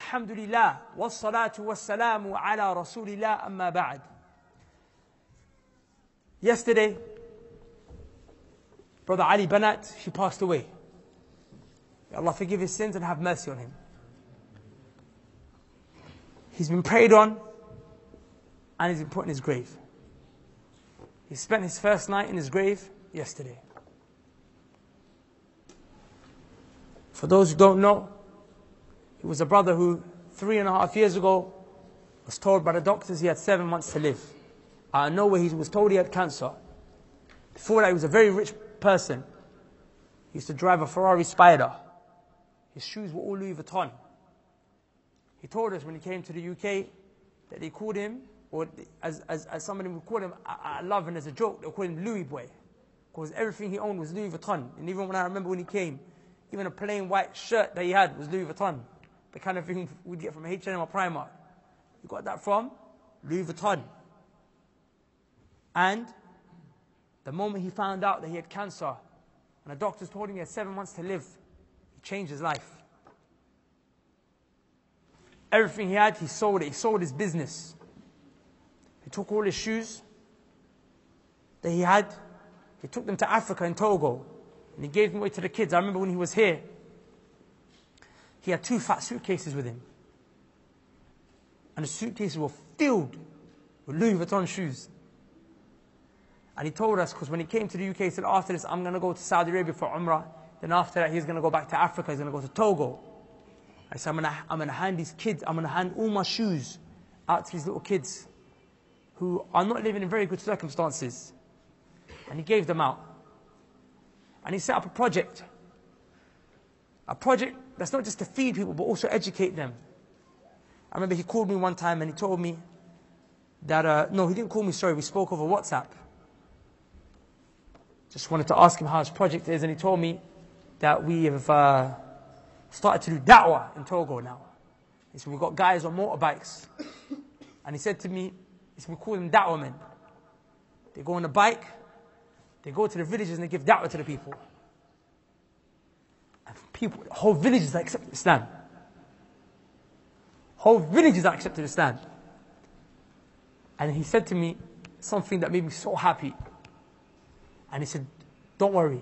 Alhamdulillah, wassalatu wassalamu ala rasulillah, amma ba'd. Yesterday, Brother Ali Bnat, he passed away. May Allah forgive his sins and have mercy on him. He's been prayed on and he's been put in his grave. He spent his first night in his grave yesterday. For those who don't know, he was a brother who 3.5 years ago was told by the doctors he had 7 months to live. Out of nowhere he was told he had cancer. Before that he was a very rich person. He used to drive a Ferrari Spider. His shoes were all Louis Vuitton. He told us when he came to the UK that they called him, or as somebody would call him, I love and as a joke, they called him Louis Boy. Because everything he owned was Louis Vuitton. And even when I remember when he came, even a plain white shirt that he had was Louis Vuitton. The kind of thing we'd get from H&M or Primark. He got that from Louis Vuitton. And the moment he found out that he had cancer, and the doctors told him he had 7 months to live, he changed his life. Everything he had, he sold it. He sold his business. He took all his shoes that he had, he took them to Africa in Togo, and he gave them away to the kids. I remember when he was here, he had 2 fat suitcases with him. And the suitcases were filled with Louis Vuitton shoes. And he told us, because when he came to the UK, he said, after this, I'm going to go to Saudi Arabia for Umrah. Then after that, he's going to go back to Africa. He's going to go to Togo. I said, I'm going to hand these kids, I'm going to hand all my shoes out to these little kids who are not living in very good circumstances. And he gave them out. And he set up a project. A project that's not just to feed people, but also educate them. I remember he called me one time and he told me that, no, he didn't call me, sorry, we spoke over WhatsApp. Just wanted to ask him how his project is, and he told me that we have started to do da'wah in Togo now. He said, we've got guys on motorbikes. And he said to me, he said, we call them da'wah men. They go on a bike, they go to the villages and they give da'wah to the people. And people, whole villages that accepted Islam. Whole villages that accepted Islam. And he said to me something that made me so happy. And he said, don't worry,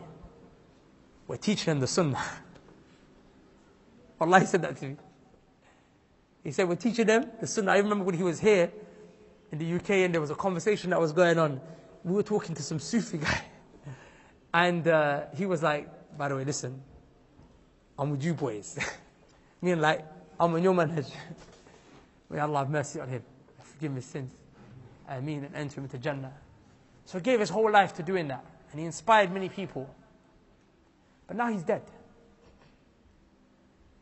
we're teaching them the sunnah. Allah, he said that to me. He said, we're teaching them the sunnah. I remember when he was here in the UK and there was a conversation that was going on. We were talking to some Sufi guy. And he was like, by the way, listen, I'm with you boys. Meaning like, I'm on your manhaj. May Allah have mercy on him. Forgive me his sins. Ameen, and enter him into Jannah. So he gave his whole life to doing that. And he inspired many people. But now he's dead.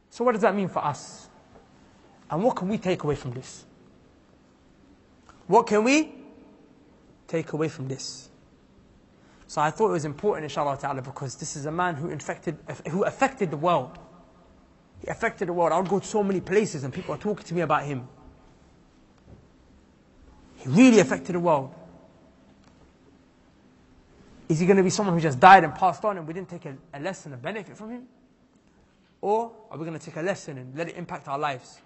So what does that mean for us? And what can we take away from this? What can we take away from this? So I thought it was important, inshallah ta'ala, because this is a man who affected the world. He affected the world. I would go to so many places and people are talking to me about him. He really affected the world. Is he going to be someone who just died and passed on and we didn't take a lesson, a benefit from him? Or are we going to take a lesson and let it impact our lives?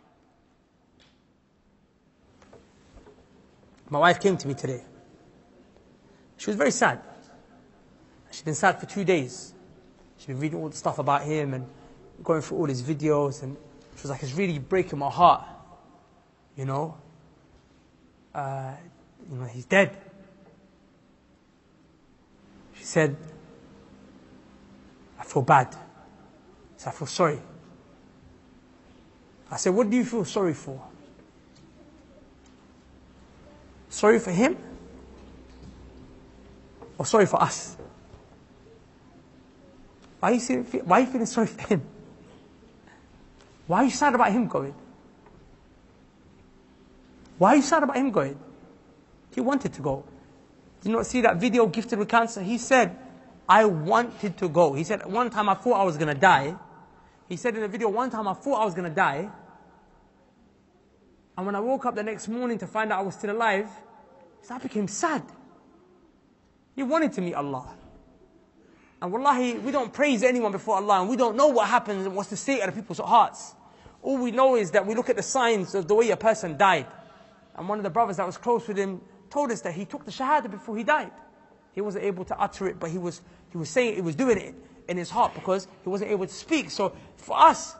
My wife came to me today. She was very sad. She'd been sad for 2 days. She'd been reading all the stuff about him and going through all his videos, and she was like, it's really breaking my heart. You know, he's dead. She said, I feel bad. She said, I feel sorry. I said, what do you feel sorry for? Sorry for him? Or sorry for us? Why are you feeling sorry for him? Why are you sad about him going? Why are you sad about him going? He wanted to go. Did you not see that video, Gifted with Cancer? He said, I wanted to go. He said, one time I thought I was going to die. He said in the video, one time I thought I was going to die. And when I woke up the next morning to find out I was still alive, I became sad. He wanted to meet Allah. And wallahi, we don't praise anyone before Allah, and we don't know what happens and what's the state of the people's hearts. All we know is that we look at the signs of the way a person died. And one of the brothers that was close with him told us that he took the shahada before he died. He wasn't able to utter it, but he was saying he was doing it in his heart because he wasn't able to speak. So for us,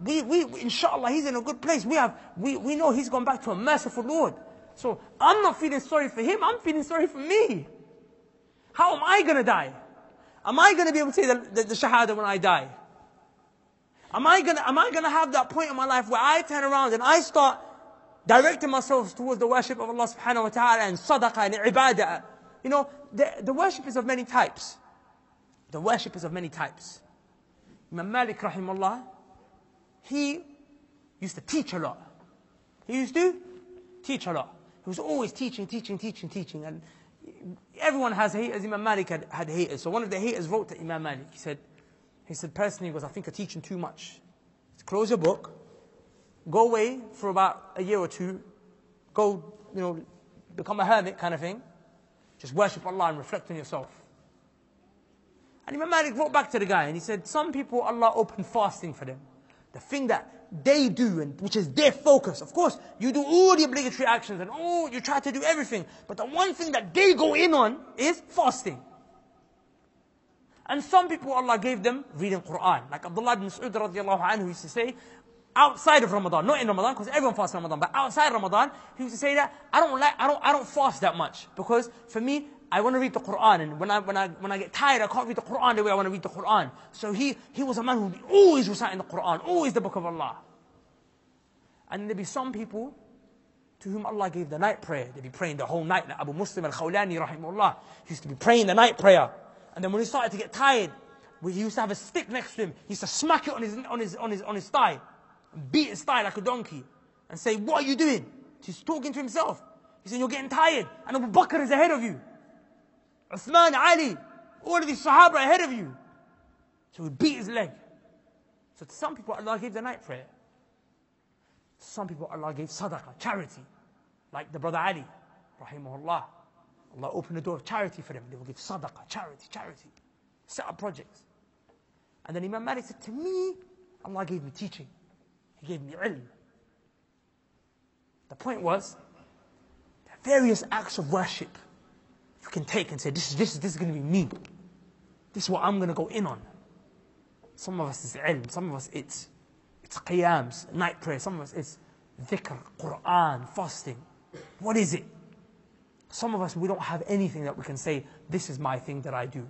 we inshallah, he's in a good place. We know he's gone back to a merciful Lord. So I'm not feeling sorry for him, I'm feeling sorry for me. How am I going to die? Am I going to be able to say the shahada when I die? Am I going to have that point in my life where I turn around and I start directing myself towards the worship of Allah subhanahu wa ta'ala and sadaqah and ibadah? You know, the worship is of many types. The worship is of many types. Imam Malik rahimahullah, he used to teach a lot. He used to teach a lot. He was always teaching. And everyone has haters. Imam Malik had haters. So one of the haters wrote to Imam Malik. He said personally, I think you're teaching too much. Close your book. Go away for about a year or two. Go, become a hermit kind of thing. Just worship Allah and reflect on yourself. And Imam Malik wrote back to the guy and he said, some people, Allah opened fasting for them. The thing that they do, and which is their focus. Of course, you do all the obligatory actions and you try to do everything. But the one thing that they go in on is fasting. And some people, Allah gave them reading Quran. Like Abdullah ibn Mas'ud radiallahu anhu used to say, outside of Ramadan, not in Ramadan, because everyone fasts in Ramadan, but outside Ramadan, he used to say that, I don't fast that much. Because for me, I want to read the Quran, and when I get tired, I can't read the Quran the way I want to read the Quran. So he was a man who would be always reciting the Quran, always the book of Allah. And there'd be some people to whom Allah gave the night prayer. They'd be praying the whole night. Like Abu Muslim al-Khawlani rahimahullah, he used to be praying the night prayer. And then when he started to get tired, he used to have a stick next to him. He used to smack it on his thigh, and beat his thigh like a donkey, and say, "What are you doing?" He's talking to himself. He said, "You're getting tired, and Abu Bakr is ahead of you. Uthman, Ali, all of these Sahaba are ahead of you." So he beat his leg. So to some people, Allah gave the night prayer. To some people, Allah gave sadaqah, charity. Like the brother Ali, rahimahullah. Allah opened the door of charity for them. They will give sadaqah, charity. Set up projects. And then Imam Malik said, to me, Allah gave me teaching. He gave me ilm. The point was, the various acts of worship you can take and say, this is going to be me. This is what I'm going to go in on. Some of us is ilm, some of us it's qiyams, night prayer, some of us it's dhikr, Quran, fasting. What is it? Some of us, we don't have anything that we can say, this is my thing that I do.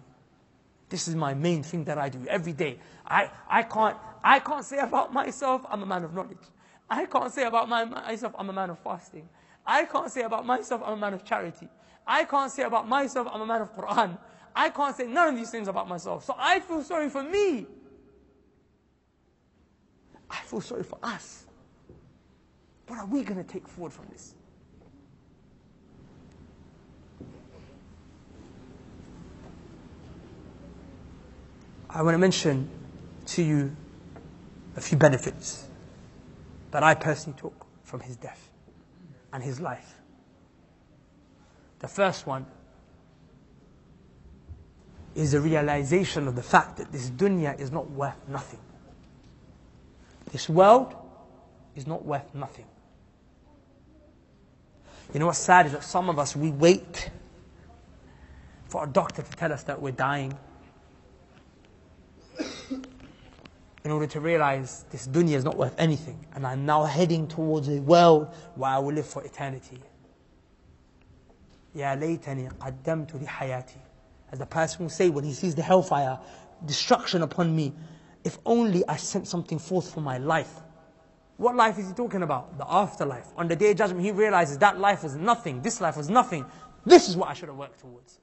This is my main thing that I do every day. I can't say about myself, I'm a man of knowledge. I can't say about myself, I'm a man of fasting. I can't say about myself, I'm a man of charity. I can't say about myself, I'm a man of Quran. I can't say none of these things about myself. So I feel sorry for me. I feel sorry for us. What are we going to take forward from this? I want to mention to you a few benefits that I personally took from his death and his life. The first one is the realization of the fact that this dunya is not worth nothing. This world is not worth nothing. You know what's sad is that some of us, we wait for a doctor to tell us that we're dying in order to realize this dunya is not worth anything, and I'm now heading towards a world where I will live for eternity. Ya laytani qaddamtu li hayati. As the person will say when he sees the hellfire, destruction upon me, if only I sent something forth for my life. What life is he talking about? The afterlife. On the day of judgment, he realizes that life was nothing, this life was nothing. This is what I should have worked towards.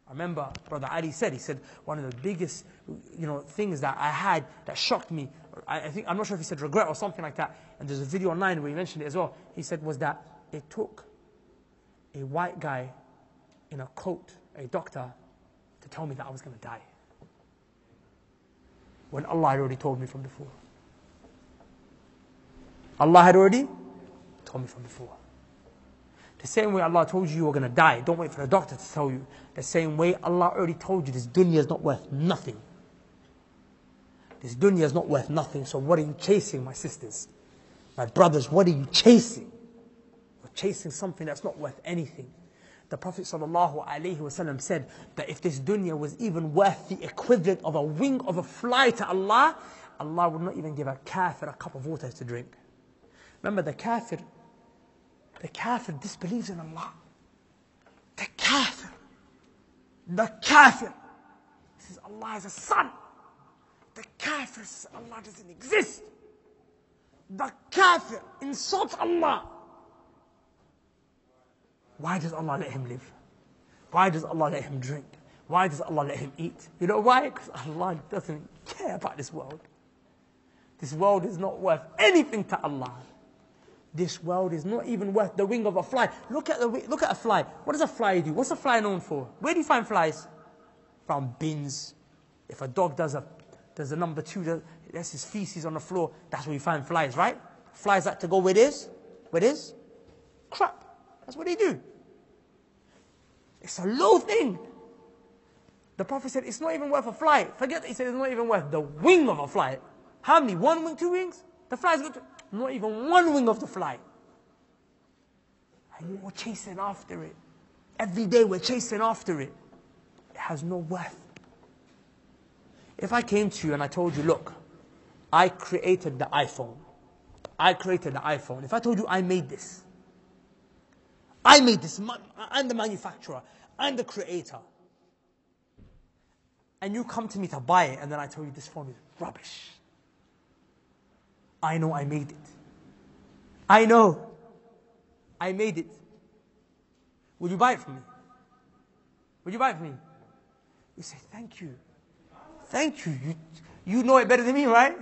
I remember Brother Ali said, one of the biggest things that I had that shocked me, I'm not sure if he said regret or something like that, and there's a video online where he mentioned it as well. He said was that it took a white guy in a coat, a doctor, to tell me that I was going to die, when Allah had already told me from before. Allah had already told me from before. The same way Allah told you were going to die, don't wait for the doctor to tell you. The same way Allah already told you this dunya is not worth nothing. This dunya is not worth nothing, so what are you chasing, my sisters? My brothers, what are you chasing? You're chasing something that's not worth anything. The Prophet ﷺ said that if this dunya was even worth the equivalent of a wing of a fly to Allah, Allah would not even give a kafir a cup of water to drink. Remember, the kafir disbelieves in Allah. The kafir says Allah is a son. The kafir says Allah doesn't exist. The kafir insults Allah. Why does Allah let him live? Why does Allah let him drink? Why does Allah let him eat? You know why? Because Allah doesn't care about this world. This world is not worth anything to Allah. This world is not even worth the wing of a fly. Look at a fly. What does a fly do? What's a fly known for? Where do you find flies? Found bins. If a dog does a number 2, there's his feces on the floor, that's where you find flies, right? Flies like to go where it is? Crap. That's what they do. It's a low thing. The Prophet said it's not even worth a fly. Forget that he said it's not even worth the wing of a fly. How many? 1 wing, 2 wings? The fly's got not even 1 wing of the fly. And you're chasing after it. Every day we're chasing after it. It has no worth. If I came to you and I told you, look, I created the iPhone. If I told you I made this. I'm the manufacturer. I'm the creator. And you come to me to buy it, and then I tell you this phone is rubbish. I know I made it. I know I made it. Would you buy it from me? Would you buy it from me? You say, thank you. Thank you. You know it better than me, right?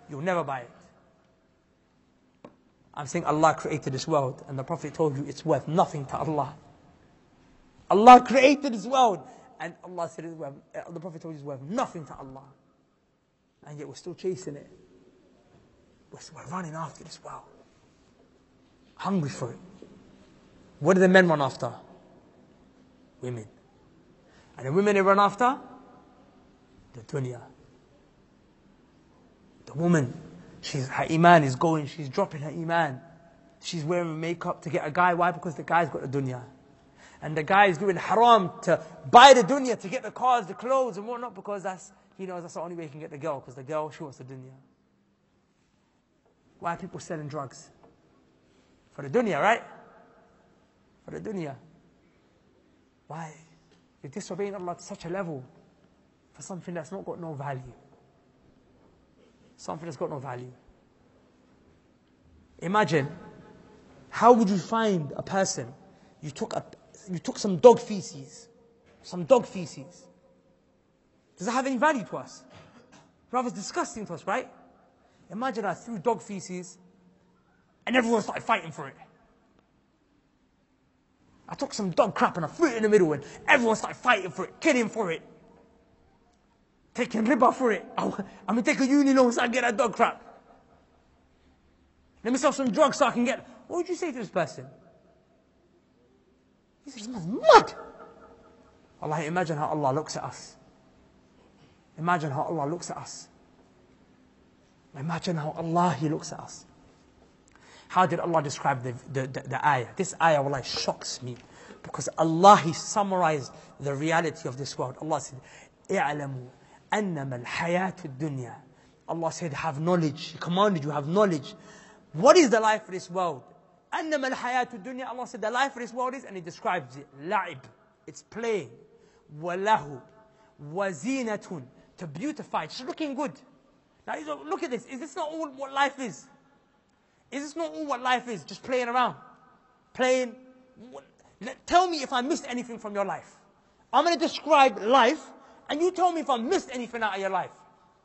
You'll never buy it. I'm saying Allah created this world, and the Prophet told you it's worth nothing to Allah. Allah created this world, and Allah said the Prophet told you it's worth nothing to Allah. And yet we're still chasing it. We're running after this world. Hungry for it. What do the men run after? Women. And the women they run after? The dunya. The woman, her iman is going, she's dropping her iman. She's wearing makeup to get a guy. Why? Because the guy's got the dunya. And the guy is doing haram to buy the dunya, to get the cars, the clothes and whatnot, because he knows that's the only way he can get the girl, because the girl, she wants the dunya. Why are people selling drugs? For the dunya, right? For the dunya. Why? You're disobeying Allah to such a level for something that's not got no value. Something that's got no value. Imagine, how would you find a person, you took some dog feces. Some dog feces. Does it have any value to us? Rather, it's disgusting to us, right? Imagine I threw dog feces and everyone started fighting for it. I took some dog crap and I threw it in the middle and everyone started fighting for it, killing for it. Taking riba for it. I'm going to take a uni loan so I can get that dog crap. Let me sell some drugs so I can get... What would you say to this person? He says, this man's mad. Allah, imagine how Allah looks at us. Imagine how Allah looks at us. Imagine how Allah, He looks at us. How did Allah describe the ayah? This ayah, wallahi, shocks me. Because Allah, He summarized the reality of this world. Allah said, اعلموا أنما الحياة الدنيا. Allah said, have knowledge. He commanded you, have knowledge. What is the life of this world? أنما الحياة الدنيا. Allah said, the life of this world is, and He describes it, لعب. It's playing. وله وزينة. To beautify. It's looking good. Now, look at this. Is this not all what life is? Is this not all what life is? Just playing around. Playing. Tell me if I missed anything from your life. I'm going to describe life, and you tell me if I missed anything out of your life.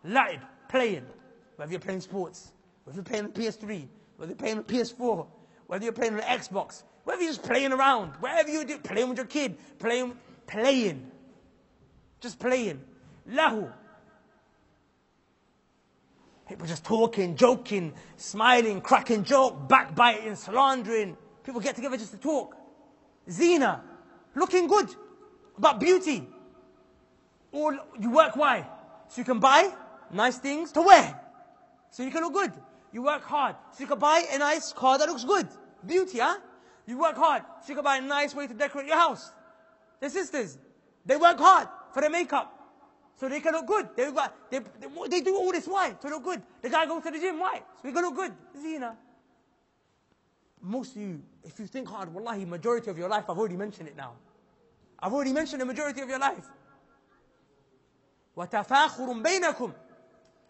La'ib, playing. Whether you're playing sports, whether you're playing on PS3, whether you're playing on PS4, whether you're playing on Xbox, whether you're just playing around, wherever you do, playing with your kid, playing. Just playing. Lahu. People just talking, joking, smiling, cracking joke, backbiting, slandering. People get together just to talk. Zina, looking good, about beauty. Or you work why? So you can buy? nice things to wear, so you can look good. You work hard, so you can buy a nice car that looks good. Beauty, huh? You work hard, so you can buy a nice way to decorate your house. The sisters, they work hard for their makeup, so they can look good. They do all this, why? To look good. The guy goes to the gym, why? So he can look good. Zina. Most of you, if you think hard, wallahi, majority of your life, I've already mentioned it now. I've already mentioned the majority of your life. وَتَفَاخُرٌ بَيْنَكُمْ.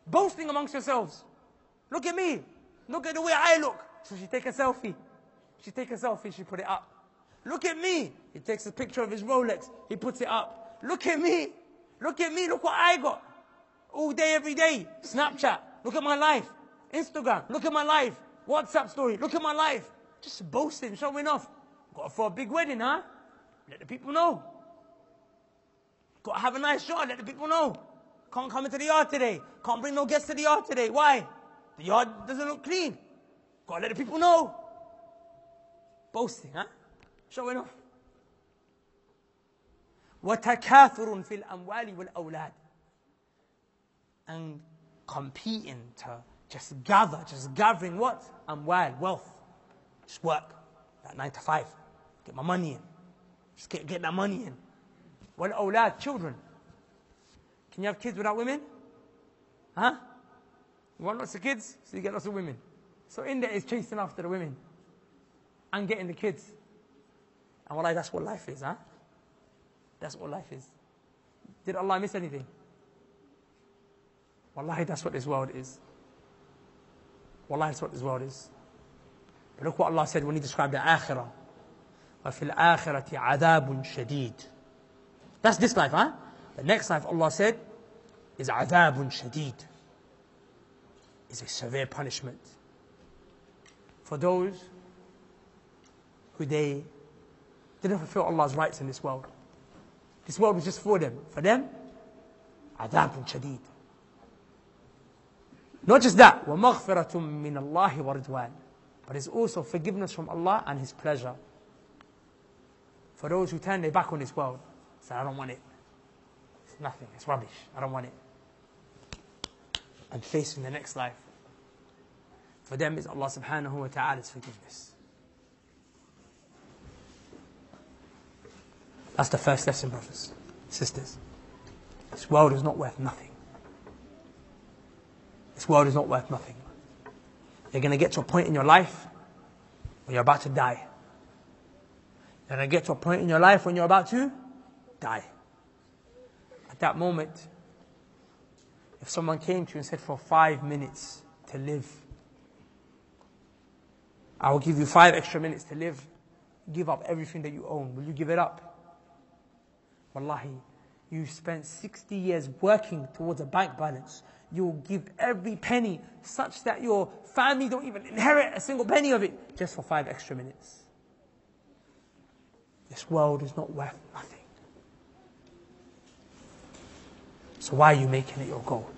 Boasting amongst yourselves. Look at me. Look at the way I look. So she take a selfie. She put it up. Look at me. He takes a picture of his Rolex. He puts it up. Look at me. Look what I got. All day, every day. Snapchat. Look at my life. Instagram. Look at my life. WhatsApp story. Look at my life. Just boasting, showing off. Got for a big wedding, huh? Let the people know. Got to have a nice yard. Let the people know. Can't come into the yard today. Can't bring no guests to the yard today. Why? The yard doesn't look clean. Got to let the people know. Boasting, huh? Showing off. وَتَكَاثُرٌ فِي الْأَمْوَالِ وَالْأَوْلَادِ. And competing to just gathering what? Amwal, wealth. Just work. That 9 to 5. Get my money in. Just get that money in. وَالْأَوْلَادِ, children. Can you have kids without women? Huh? You want lots of kids? So you get lots of women. So in there is chasing after the women. And getting the kids. And wallahi, that's what life is, huh? That's what life is. Did Allah miss anything? Wallahi, that's what this world is. Wallahi, that's what this world is. But look what Allah said when He described the akhirah. وَفِي الْآخِرَةِ عَذَابٌ شَدِيدٌ. That's this life, huh? The next life, Allah said, is عَذَابٌ شَدِيدٌ. Is a severe punishment for those who they didn't fulfill Allah's rights in this world. This world was just for them. For them, عَذَابٌ شَدِيدٌ. Not just that, وَمَغْفِرَةٌ مِّنَ اللَّهِ وَرِضْوَانٌ. But it's also forgiveness from Allah and His pleasure. For those who turn their back on this world, say, I don't want it. It's nothing, it's rubbish, I don't want it. And facing the next life. For them is Allah subhanahu wa ta'ala's forgiveness. That's the first lesson, brothers, sisters. This world is not worth nothing. This world is not worth nothing. You're going to get to a point in your life when you're about to die. You're going to get to a point in your life when you're about to die. At that moment, if someone came to you and said, for 5 minutes to live, I will give you 5 extra minutes to live, give up everything that you own. Will you give it up? Wallahi, you spent 60 years working towards a bank balance. You'll give every penny such that your family don't even inherit a single penny of it just for 5 extra minutes. This world is not worth nothing. So why are you making it your goal?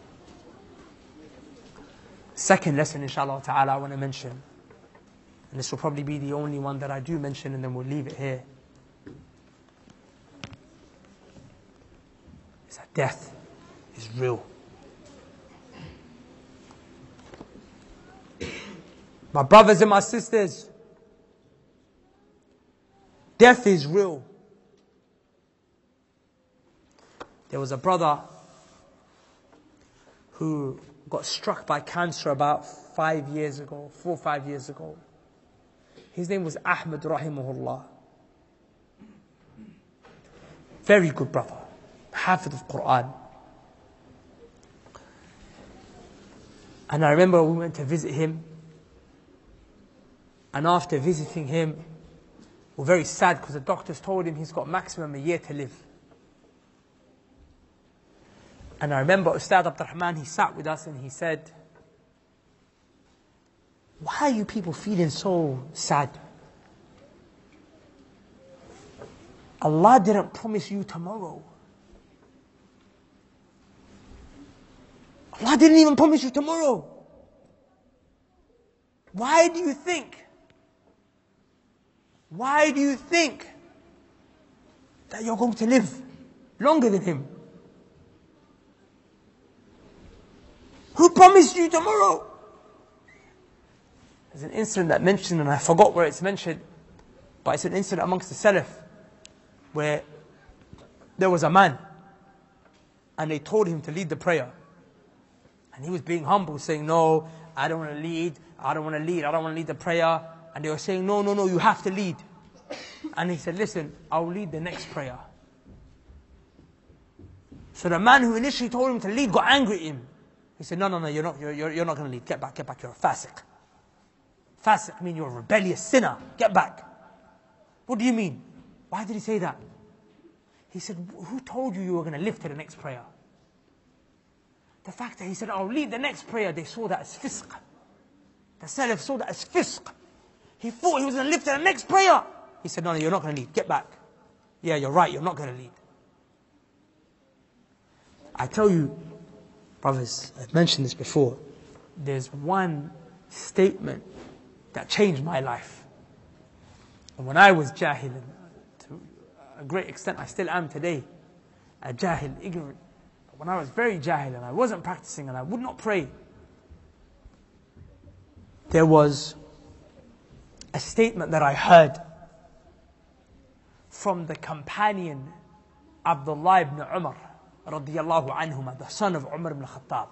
Second lesson, inshallah ta'ala, I want to mention, and this will probably be the only one that I do mention, and then we'll leave it here, is that death is real. My brothers and my sisters, death is real. There was a brother who got struck by cancer about 4 or 5 years ago. His name was Ahmed, rahimahullah. Very good brother, Hafid of Quran. And I remember we went to visit him. And after visiting him, we were very sad because the doctors told him he's got maximum a year to live. And I remember Ustad Abdurrahman, he sat with us and he said, why are you people feeling so sad? Allah didn't promise you tomorrow. Allah didn't even promise you tomorrow. Why do you think that you're going to live longer than Him? Who promised you tomorrow? There's an incident that mentioned, and I forgot where it's mentioned, but it's an incident amongst the Salaf, where there was a man, and they told him to lead the prayer. And he was being humble, saying, no, I don't want to lead, I don't want to lead, I don't want to lead the prayer. And they were saying, no, you have to lead. And he said, listen, I'll lead the next prayer. So the man who initially told him to lead got angry at him. He said, no, you're not going to lead. Get back, you're a fasiq. Fasiq means you're a rebellious sinner. Get back. What do you mean? Why did he say that? He said, who told you were going to live to the next prayer? The fact that he said, I'll lead the next prayer, they saw that as fisq. The Salaf saw that as fisq. He thought he was going to live to the next prayer. He said, no, you're not going to lead. Get back. Yeah, you're right, you're not going to lead. I tell you, brothers, I've mentioned this before, there's one statement that changed my life. And when I was jahil, and to a great extent I still am today, a jahil, ignorant. But when I was very jahil and I wasn't practicing and I would not pray, there was a statement that I heard from the companion Abdullah ibn Umar radiyallahu anhuma, the son of Umar ibn Khattab.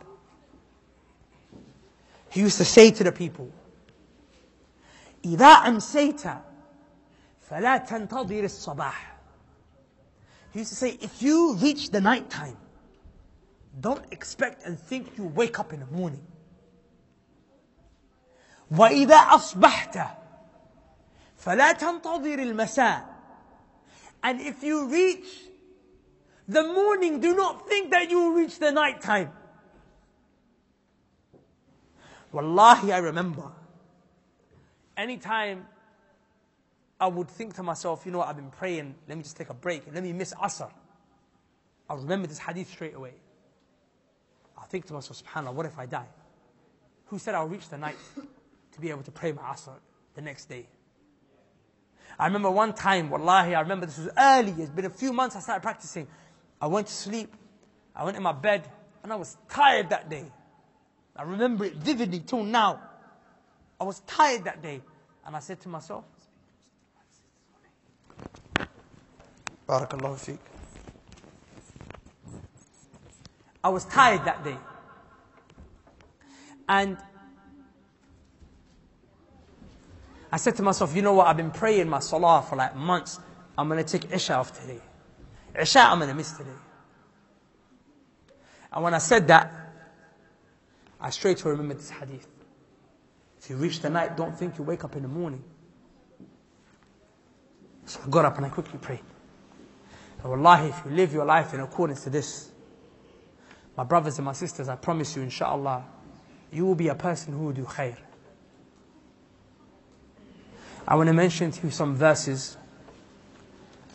He used to say to the people, إِذَا أَمْسَيْتَ فَلَا تَنْتَظِرِ الصَّبَاحِ. He used to say, if you reach the night time, don't expect and think you wake up in the morning. وَإِذَا أَصْبَحْتَ فَلَا تَنْتَظِرِ الْمَسَاءِ. And if you reach the morning, do not think that you will reach the night time. Wallahi, I remember, anytime I would think to myself, you know what, I've been praying, let me just take a break, and let me miss Asr. I'll remember this hadith straight away. I'll think to myself, subhanAllah, what if I die? Who said I'll reach the night to be able to pray my Asr the next day? I remember one time, wallahi, I remember this was early, it's been a few months I started practicing. I went to sleep, I went in my bed, and I was tired that day. I remember it vividly till now. I was tired that day. And I said to myself, Barakallahu feek. I was tired that day. And I said to myself, you know what, I've been praying my salah for like months. I'm going to take Isha off today. Isha I'm going to miss today. And when I said that, I straight away remembered this hadith. If you reach the night, don't think you wake up in the morning. So I got up and I quickly prayed. And wallahi, if you live your life in accordance to this, my brothers and my sisters, I promise you, inshaAllah, you will be a person who will do khair. I want to mention to you some verses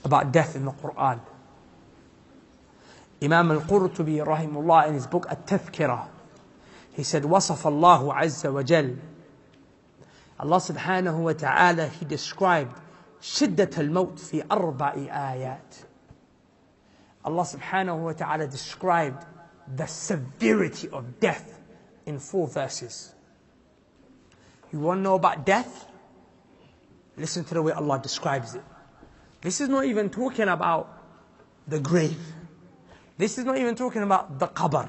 about death in the Quran. Imam al-Qurtubi, rahimullah, in his book, At-Tadhkirah, he said, وَصَفَ اللَّهُ عَزَّ وَجَلَّ. Allah subhanahu wa ta'ala, He described شِدَّةَ الْمَوْتِ فِي أَرْبَعِ آيَاتٍ. Allah subhanahu wa ta'ala described the severity of death in 4 verses. You want to know about death? Listen to the way Allah describes it. This is not even talking about the grave. This is not even talking about the qabr,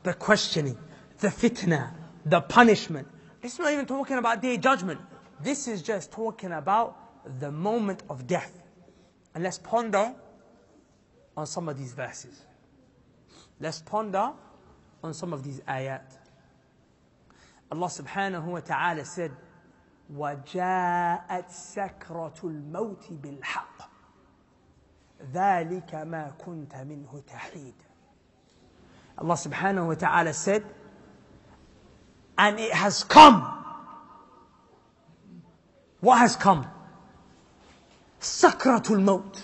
the questioning, the fitna, the punishment. This is not even talking about day judgment. This is just talking about the moment of death. And let's ponder on some of these verses. Let's ponder on some of these ayat. Allah subhanahu wa ta'ala said, وَجَاءَتْ سَكْرَةُ الْمَوْتِ بِالْحَقِّ ذَلِكَ مَا كُنْتَ مِنْهُ تَحِيدٌ. Allah subhanahu wa ta'ala said, and it has come. What has come? Sakratul Maut.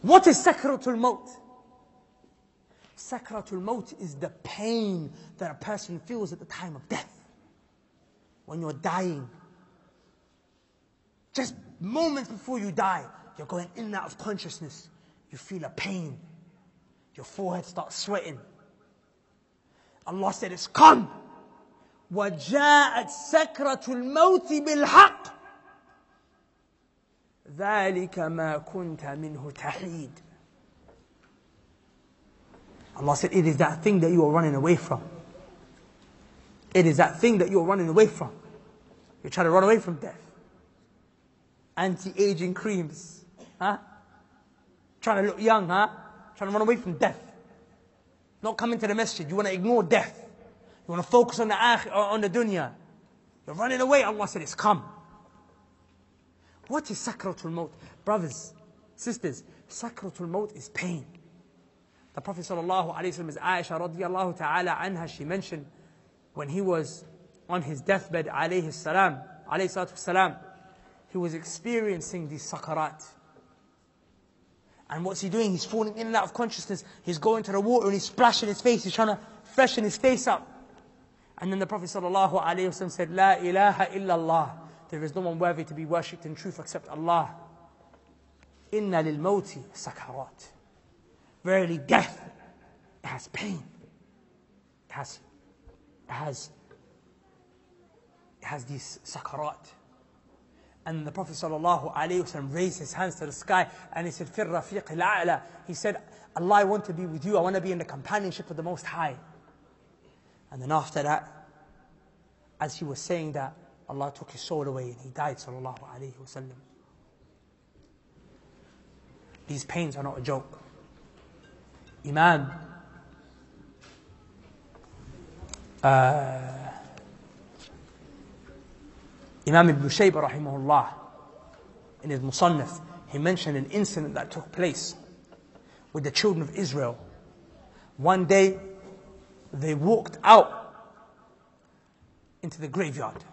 What is Sakratul Maut? Sakratul Maut is the pain that a person feels at the time of death. When you're dying. Just moments before you die, you're going in and out of consciousness. You feel a pain. Your forehead starts sweating. Allah said, it's come. وَجَاءَتْ سَكْرَةُ الْمَوْتِ بِالْحَقِّ ذَلِكَ مَا كُنْتَ مِنْهُ تَحِيدٌ. Allah said, it is that thing that you are running away from. It is that thing that you are running away from. You're trying to run away from death. Anti-aging creams. Huh? Trying to look young, huh? Trying to run away from death. Not coming to the masjid. You want to ignore death. You want to focus on the dunya. You're running away. Allah said, it's come. What is sakratul maut? Brothers, sisters, sakratul maut is pain. The Prophet sallallahu alayhi wa sallam, Aisha radiyallahu ta'ala anha, she mentioned when he was on his deathbed alayhi salatu salam, he was experiencing these sakarat. And what's he doing? He's falling in and out of consciousness. He's going to the water and he's splashing his face. He's trying to freshen his face up. And then the Prophet sallallahu alayhi wa sallam said, La ilaha illallah. There is no one worthy to be worshipped in truth except Allah. Inna lil mawti sakarat. Verily death, it has pain. It has these sakarat. And the Prophet sallallahu alayhi wa sallam raised his hands to the sky and he said, Fir rafiq al-a'la. He said, Allah, I want to be with you. I want to be in the companionship of the Most High. And then after that, as he was saying that, Allah took his soul away and he died sallallahu alayhi wa sallam. These pains are not a joke. Imam Ibn Shaybah rahimahullah, in his Musannaf, he mentioned an incident that took place with the children of Israel. One day, they walked out into the graveyard.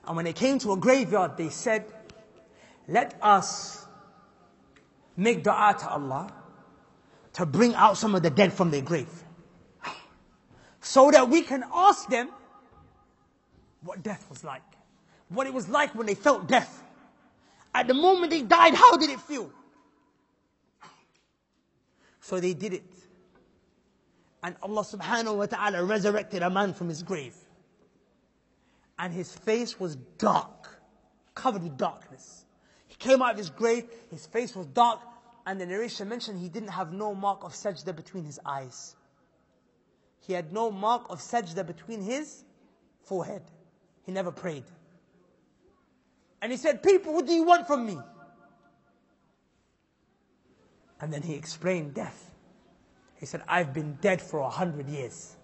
And when they came to a graveyard, they said, let us make dua to Allah to bring out some of the dead from their grave. So that we can ask them what death was like. What it was like when they felt death. At the moment they died, how did it feel? So they did it. And Allah subhanahu wa ta'ala resurrected a man from his grave. And his face was dark, covered with darkness. He came out of his grave, his face was dark, and the narration mentioned he didn't have no mark of sajda between his eyes. He had no mark of sajda between his forehead. He never prayed. And he said, people, what do you want from me? And then he explained death. He said, I've been dead for 100 years.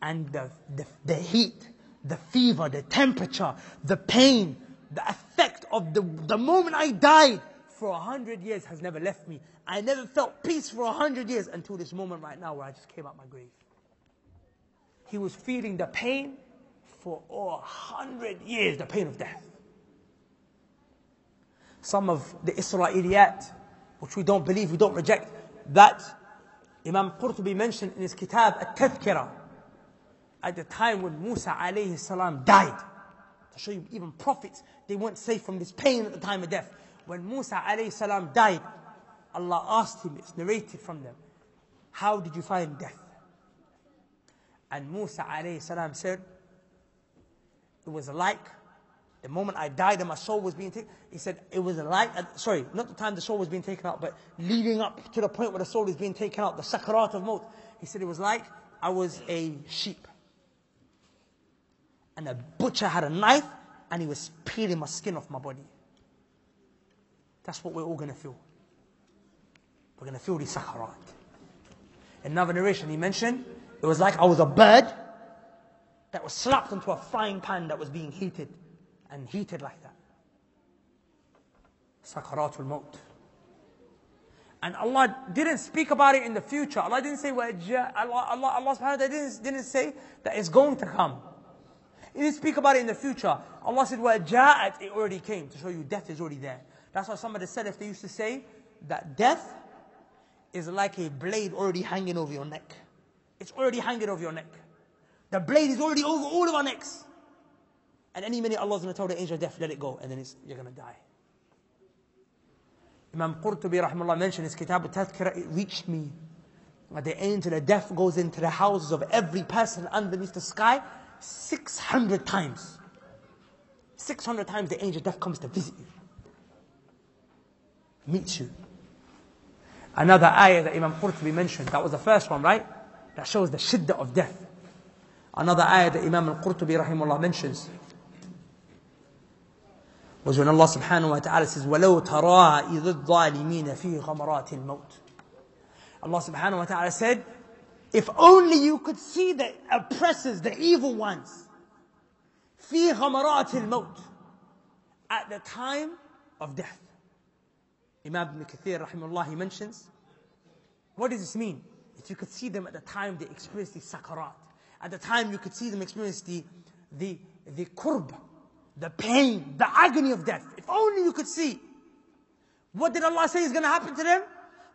And the heat, the fever, the temperature, the pain, the effect of the moment I died for 100 years has never left me. I never felt peace for 100 years until this moment right now where I just came out my grave. He was feeling the pain for 100 years, the pain of death. Some of the Israeliyat, which we don't believe, we don't reject, that Imam Qurtubi mentioned in his kitab At-Tadhkirah, at the time when Musa alayhi salam died. To show you, even prophets, they weren't safe from this pain at the time of death. When Musa alayhi salam died, Allah asked him, it's narrated from them, how did you find death? And Musa alayhi salam said, it was like the moment I died and my soul was being taken. He said, it was like, sorry, not the time the soul was being taken out, but leading up to the point where the soul is being taken out, the sakarat of maut. He said, it was like I was a sheep. And a butcher had a knife and he was peeling my skin off my body. That's what we're all going to feel. We're going to feel the sakarat. In another narration he mentioned, it was like I was a bird that was slapped into a frying pan that was being heated. And heated like that. Sakaratul maut. And Allah didn't speak about it in the future. Allah didn't say, Allah subhanahu wa ta'ala didn't say that it's going to come. He didn't speak about it in the future. Allah said, وَجَاءَتْ, it already came, to show you death is already there. That's why some of the Salaf, they used to say that death is like a blade already hanging over your neck. It's already hanging over your neck. The blade is already over all of our necks. And any minute Allah's going to tell the angel of death, let it go, and then you're going to die. Imam Qurtubi rahimahullah mentioned his kitab al-Tadhkirah, it reached me But the angel of death goes into the houses of every person underneath the sky 600 times. 600 times the angel of death comes to visit you. Meets you. Another ayah that Imam Qurtubi mentioned, that was the first one, right? That shows the shiddah of death. Another ayah that Imam al-Qurtubi rahimahullah mentions was when Allah subhanahu wa ta'ala says, وَلَوْ تَرَى إِذِ الظَّالِمِينَ فِي غَمَرَاتِ الْمَوْتِ. Allah subhanahu wa ta'ala said, if only you could see the oppressors, the evil ones, فِي غَمَرَاتِ الْمَوْتِ, at the time of death. Imam ibn Kathir rahimahullah, he mentions, what does this mean? If you could see them at the time they experienced the sakarat. At the time you could see them experience the kurb, the pain, the agony of death. If only you could see. What did Allah say is going to happen to them?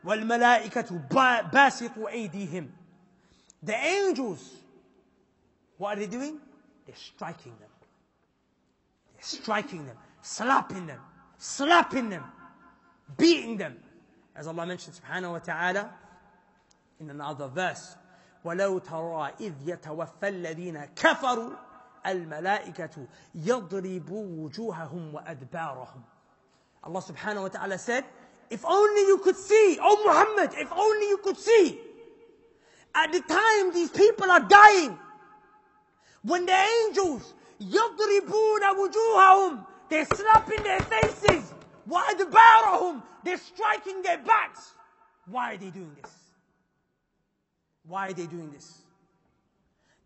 وَالْمَلَائِكَةُ بَاسِطُوا أَيْدِيهِمْ. The angels, what are they doing? They're striking them. They're striking them, slapping them, beating them. As Allah mentioned subhanahu wa ta'ala in another verse, وَلَوْ تَرَى إِذْ يَتَوَفَّى الَّذِينَ كَفَرُوا الْمَلَائِكَةُ يَضْرِبُوا وُجُوهَهُمْ وَأَدْبَارَهُمْ. Allah subhanahu wa ta'ala said, if only you could see, oh Muhammad, if only you could see, at the time these people are dying, when the angels, يَضْرِبُونَ وُجُوهَهُمْ, they're slapping their faces, وَأَدْبَارَهُمْ, they're striking their backs. Why are they doing this? Why are they doing this?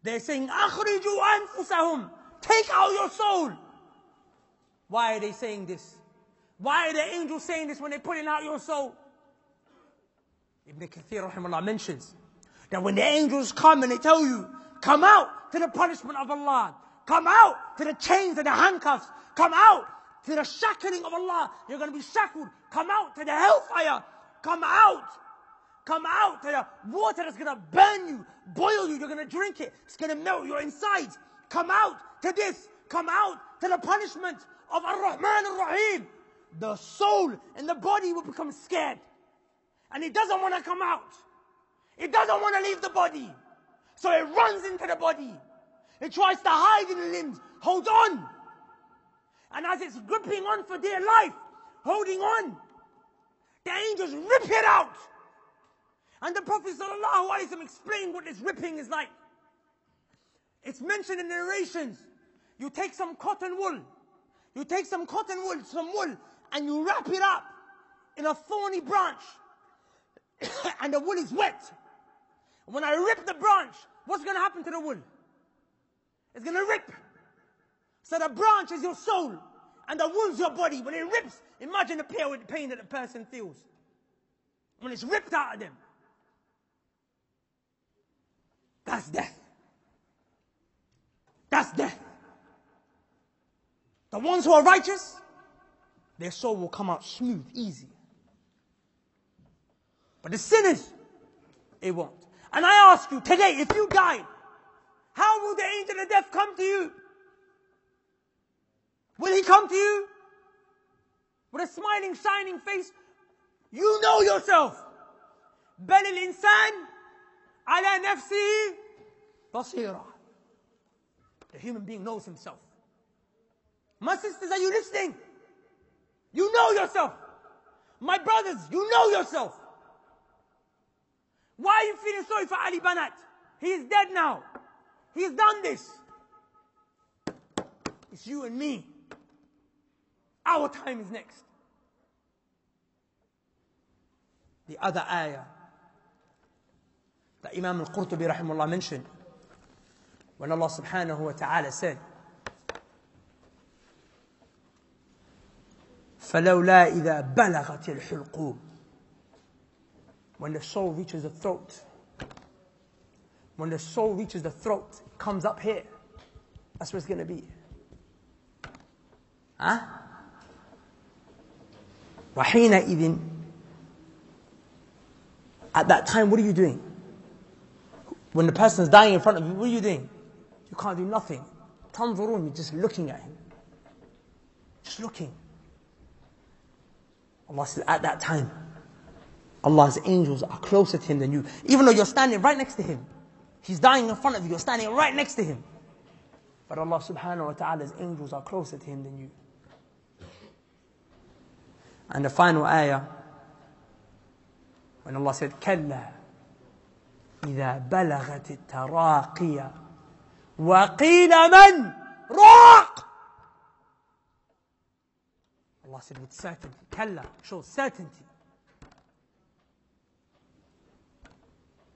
They're saying, أَخْرِجُوا أَنفُسَهُمْ, take out your soul. Why are they saying this? Why are the angels saying this when they're putting out your soul? Ibn Kathir rahimahullah mentions that when the angels come and they tell you, come out to the punishment of Allah, come out to the chains and the handcuffs, come out to the shackling of Allah, you're going to be shackled, come out to the hellfire, come out to the water that's going to burn you, boil you, you're going to drink it, it's going to melt your insides, come out to this, come out to the punishment of Ar-Rahman Ar-Rahim. The soul and the body will become scared. And it doesn't want to come out. It doesn't want to leave the body. So it runs into the body. It tries to hide in the limbs, holds on. And as it's gripping on for dear life, holding on, the angels rip it out. And the Prophet ﷺ explained what this ripping is like. It's mentioned in the narrations. You take some cotton wool, some wool, and you wrap it up in a thorny branch. And the wool is wet. When I rip the branch, what's going to happen to the wool? It's going to rip. So the branch is your soul, and the wool's your body. When it rips, imagine the pain that the person feels when it's ripped out of them. That's death. That's death. The ones who are righteous, their soul will come out smooth, easy. But the sinners, it won't. And I ask you today, if you died, how will the angel of death come to you? Will he come to you with a smiling, shining face? You know yourself. بل الإنسان على نفسه بصيرة. The human being knows himself. My sisters, are you listening? You know yourself. My brothers, you know yourself. Why are you feeling sorry for Ali Banaat? He is dead now. He has done this. It's you and me. Our time is next. The other ayah that Imam al-Qurtubi rahimahullah mentioned, when Allah subhanahu wa ta'ala said, فَلَوْلَا إِذَا بَلَغَتِ الْحُلْقُومِ. When the soul reaches the throat, when the soul reaches the throat, it comes up here. That's where it's going to be. وَحِينَئِذٍ. At that time, what are you doing? When the person is dying in front of you, what are you doing? You can't do nothing. تنظرون, you're just looking at him. Just looking. Allah says, at that time, Allah's angels are closer to him than you. Even though you're standing right next to him. He's dying in front of you, you're standing right next to him. But Allah subhanahu wa ta'ala's angels are closer to him than you. And the final ayah, when Allah said, كَلَّا إِذَا بَلَغَتِ التَّرَاقِيَ وَقِيلَ مَنْ رَاقٍ. Allah said with certainty. Kalla shows certainty.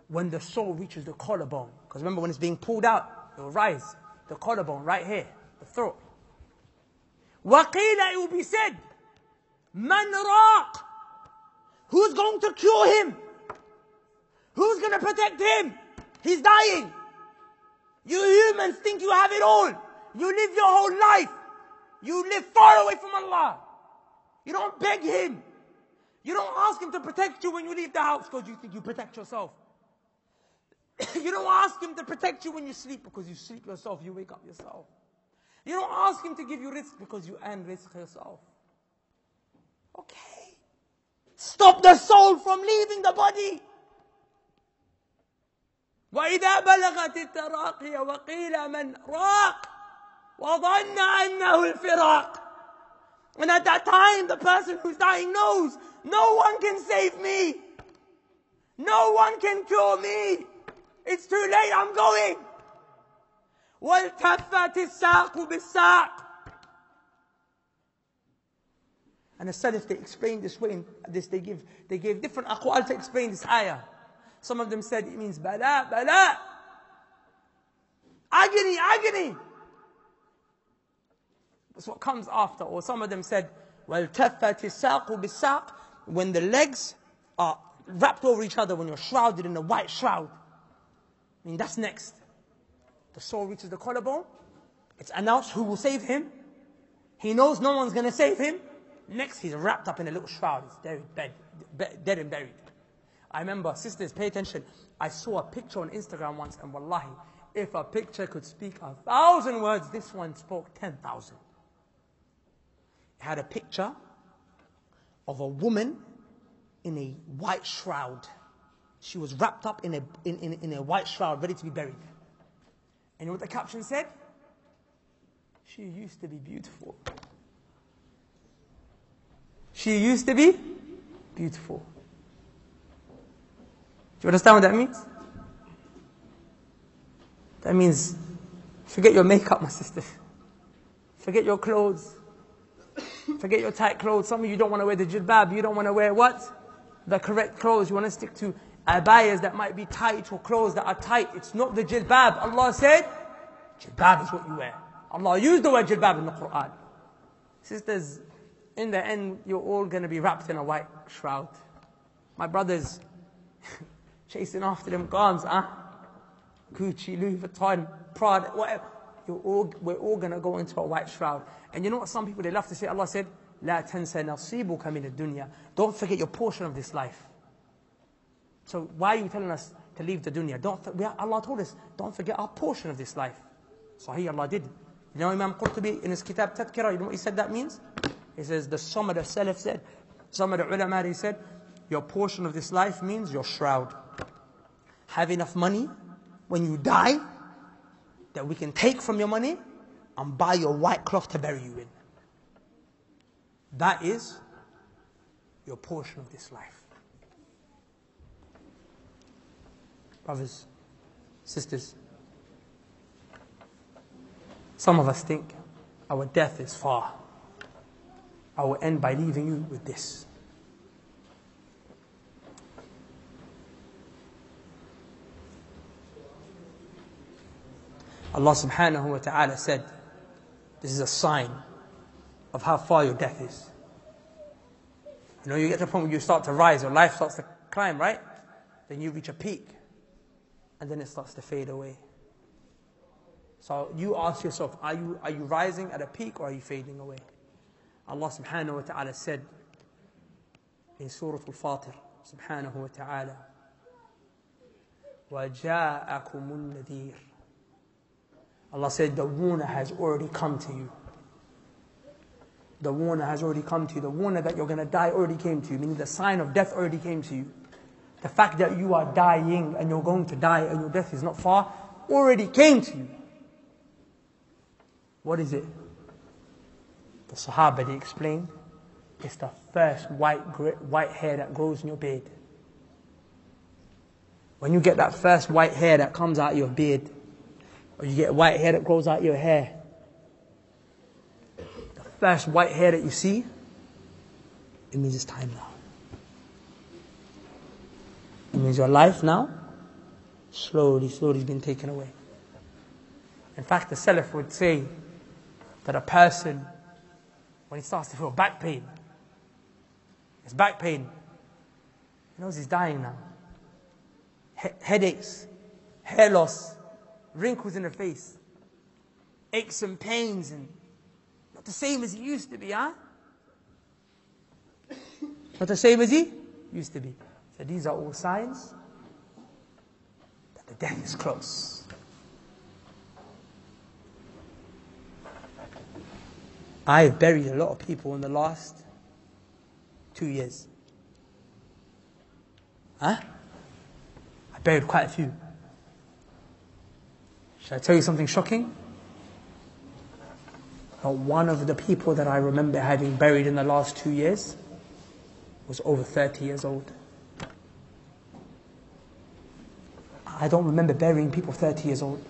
When the soul reaches the collarbone. Because remember, when it's being pulled out, it will rise. The collarbone, right here, the throat. وَقِيلَ, it will be said, مَنْ رَاقٍ. Who's going to cure him? Who's going to protect him? He's dying. You humans think you have it all. You live your whole life. You live far away from Allah. You don't beg him. You don't ask him to protect you when you leave the house because you think you protect yourself. You don't ask him to protect you when you sleep because you sleep yourself, you wake up yourself. You don't ask him to give you rizq because you earn rizq yourself. Okay. Stop the soul from leaving the body. وَإِذَا بَلَغَتِ التَّرَاقِيَ وَقِيلَ مَنْ رَاقٍ وَظَنَّ أَنَّهُ الْفِرَاقِ. And at that time, the person who's dying knows, no one can save me. No one can cure me. It's too late, I'm going. وَالْتَفَّتِ السَّاقُ بِالسَّاقِ. And the Salaf, they explain this way, they gave different aqwal to explain this ayah. Some of them said it means bala, bala. Agony, agony. That's what comes after. Or some of them said, وَالْتَفَّتِ السَّاقُ بِالسَّاقِ. When the legs are wrapped over each other, when you're shrouded in a white shroud. I mean, that's next. The soul reaches the collarbone. It's announced who will save him. He knows no one's going to save him. Next, he's wrapped up in a little shroud. He's dead and buried. I remember, sisters, pay attention. I saw a picture on Instagram once, and wallahi, if a picture could speak 1,000 words, this one spoke 10,000. It had a picture of a woman in a white shroud. She was wrapped up in a white shroud, ready to be buried. And you know what the caption said? She used to be beautiful. She used to be beautiful. Do you understand what that means? That means, forget your makeup, my sisters. Forget your clothes. Forget your tight clothes. Some of you don't want to wear the jilbab. You don't want to wear what? The correct clothes. You want to stick to abayas that might be tight or clothes that are tight. It's not the jilbab. Allah said, jilbab is what you wear. Allah used the word jilbab in the Quran. Sisters, in the end, you're all going to be wrapped in a white shroud. My brothers, chasing after them gowns, Gucci, Louis Vuitton, Prada, whatever. We're all going to go into a white shroud. And you know what some people, they love to say? Allah said, لا تنسى نصيبك من الدنيا. Don't forget your portion of this life. So why are you telling us to leave the dunya? Allah told us, don't forget our portion of this life. Sahih, Allah did. You know Imam Qurtubi in his kitab Tadhkirah, you know what he said that means? He says, some of the Salaf said, some of the ulama, he said, your portion of this life means your shroud. Have enough money when you die that we can take from your money and buy your white cloth to bury you in. That is your portion of this life. Brothers, sisters, some of us think our death is far. I will end by leaving you with this. Allah subhanahu wa ta'ala said, this is a sign of how far your death is. You know, you get to the point where you start to rise, your life starts to climb, right? Then you reach a peak, and then it starts to fade away. So you ask yourself, are you rising at a peak or are you fading away? Allah subhanahu wa ta'ala said in Surah Al-Fatir, subhanahu wa ta'ala, وَجَاءَكُمُ النَّذِيرُ. Allah said, the warner has already come to you. The warner has already come to you. The warner that you're going to die already came to you. Meaning the sign of death already came to you. The fact that you are dying and you're going to die and your death is not far already came to you. What is it? The Sahaba, they explained, it's the first white hair that grows in your beard. When you get that first white hair that comes out of your beard, or you get white hair that grows out of your hair, the first white hair that you see, it means it's time now. It means your life now, slowly is being taken away. In fact, the Salaf would say that a person, when he starts to feel back pain, it's back pain, he knows he's dying now. Headaches, hair loss, wrinkles in the face, aches and pains, and not the same as he used to be, huh? Not the same as he used to be. So these are all signs that the death is close. I've buried a lot of people in the last 2 years. Huh? I buried quite a few. Should I tell you something shocking? Not one of the people that I remember having buried in the last 2 years was over 30 years old. I don't remember burying people 30 years old.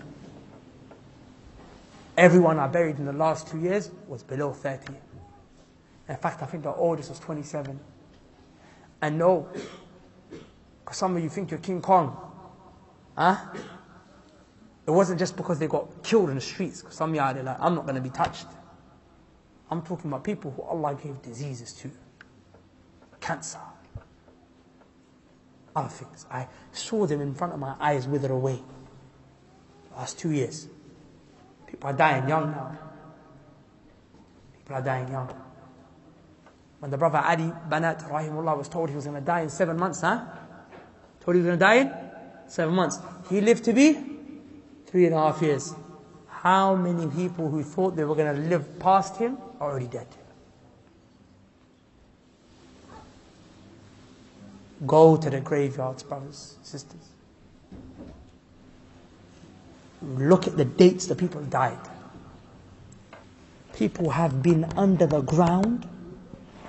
Everyone I buried in the last 2 years was below 30. In fact, I think the oldest was 27. And no, because some of you think you're King Kong. Huh? It wasn't just because they got killed in the streets, because some of y'all, they're like, I'm not going to be touched. I'm talking about people who Allah gave diseases to. Cancer. Other things. I saw them in front of my eyes wither away. The last 2 years. People are dying young now. People are dying young. When the brother Ali, Bnat, Rahimullah, was told he was going to die in 7 months, huh? Told he was going to die in 7 months. He lived to be 3.5 years. How many people who thought they were going to live past him are already dead? Go to the graveyards, brothers, sisters. Look at the dates the people died. People have been under the ground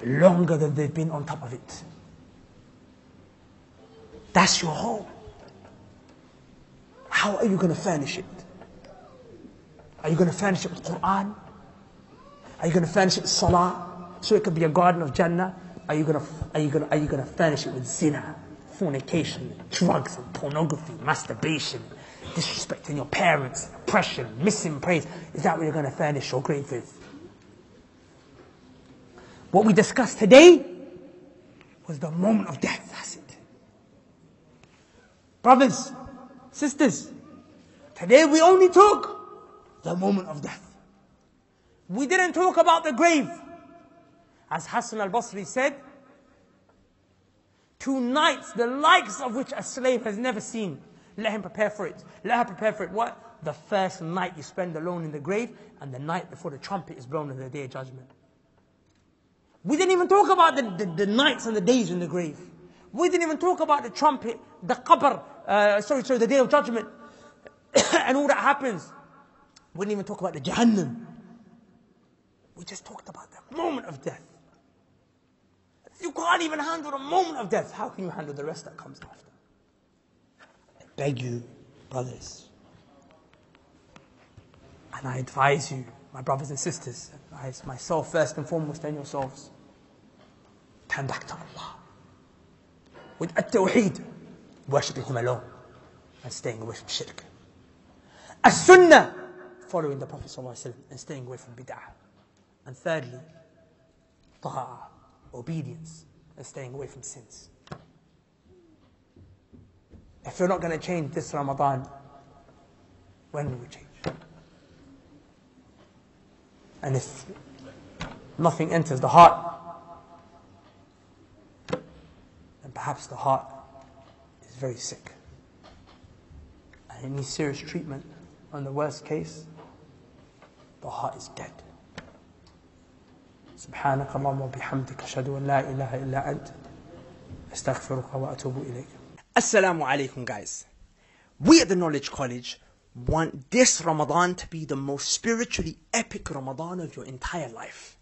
longer than they've been on top of it. That's your home. How are you going to furnish it? Are you going to furnish it with Quran? Are you going to furnish it with Salah, so it could be a garden of Jannah? Are you going to furnish it with zina, fornication, drugs, and pornography, masturbation, disrespecting your parents, oppression, missing praise? Is that what you're going to furnish your grave with? What we discussed today was the moment of death. That's it. Brothers, sisters, today we only took the moment of death. We didn't talk about the grave. As Hassan al-Basri said, 2 nights, the likes of which a slave has never seen. Let him prepare for it. Let her prepare for it. What? The first night you spend alone in the grave, and the night before the trumpet is blown in the day of judgment. We didn't even talk about the nights and the days in the grave. We didn't even talk about the trumpet, the qabr, the day of judgment, and all that happens. We didn't even talk about the Jahannam. We just talked about the moment of death. If you can't even handle the moment of death, how can you handle the rest that comes after? I beg you, brothers, and I advise you, my brothers and sisters, advise myself first and foremost and yourselves, turn back to Allah. With at-tawheed, worshipping Him alone, and staying away from shirk. As-sunnah, following the Prophet ﷺ, and staying away from bid'ah. And thirdly, ta'ah, obedience, and staying away from sins. If you're not going to change this Ramadan, when will we change? And if nothing enters the heart, then perhaps the heart is very sick. And it needs serious treatment. On the worst case, the heart is dead. سبحانك اللهم وبحمدك أشهد أن لا إله إلا أنت أستغفرك وأتوب إليك. Assalamu alaikum, guys. We at the Knowledge College want this Ramadan to be the most spiritually epic Ramadan of your entire life.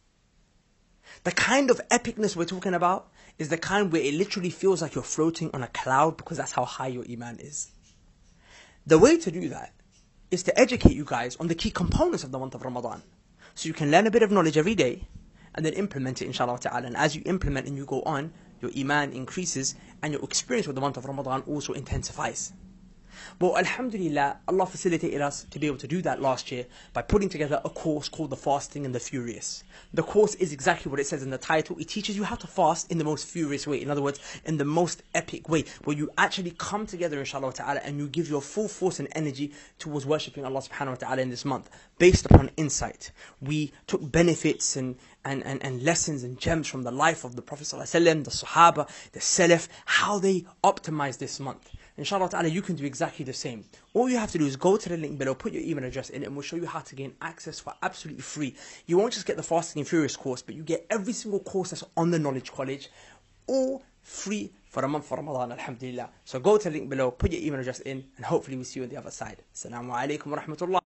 The kind of epicness we're talking about is the kind where it literally feels like you're floating on a cloud because that's how high your iman is. The way to do that is to educate you guys on the key components of the month of Ramadan. So you can learn a bit of knowledge every day and then implement it, inshallah ta'ala. And as you implement and you go on, your iman increases and your experience with the month of Ramadan also intensifies. Well, alhamdulillah, Allah facilitated us to be able to do that last year by putting together a course called The Fasting and the Furious. The course is exactly what it says in the title. It teaches you how to fast in the most furious way. In other words, in the most epic way, where you actually come together, inshallah ta'ala, and you give your full force and energy towards worshipping Allah subhanahu wa ta'ala in this month, based upon insight. We took benefits and lessons and gems from the life of the Prophet sallallahu alaihi wasallam, the Sahaba, the Salaf, how they optimized this month. Inshallah ta'ala, you can do exactly the same. All you have to do is go to the link below, put your email address in, and we'll show you how to gain access for absolutely free. You won't just get the Fasting and Furious course, but you get every single course that's on the Knowledge College, all free for a month of Ramadan, alhamdulillah. So go to the link below, put your email address in, and hopefully we'll see you on the other side. Assalamu alaikum wa rahmatullah.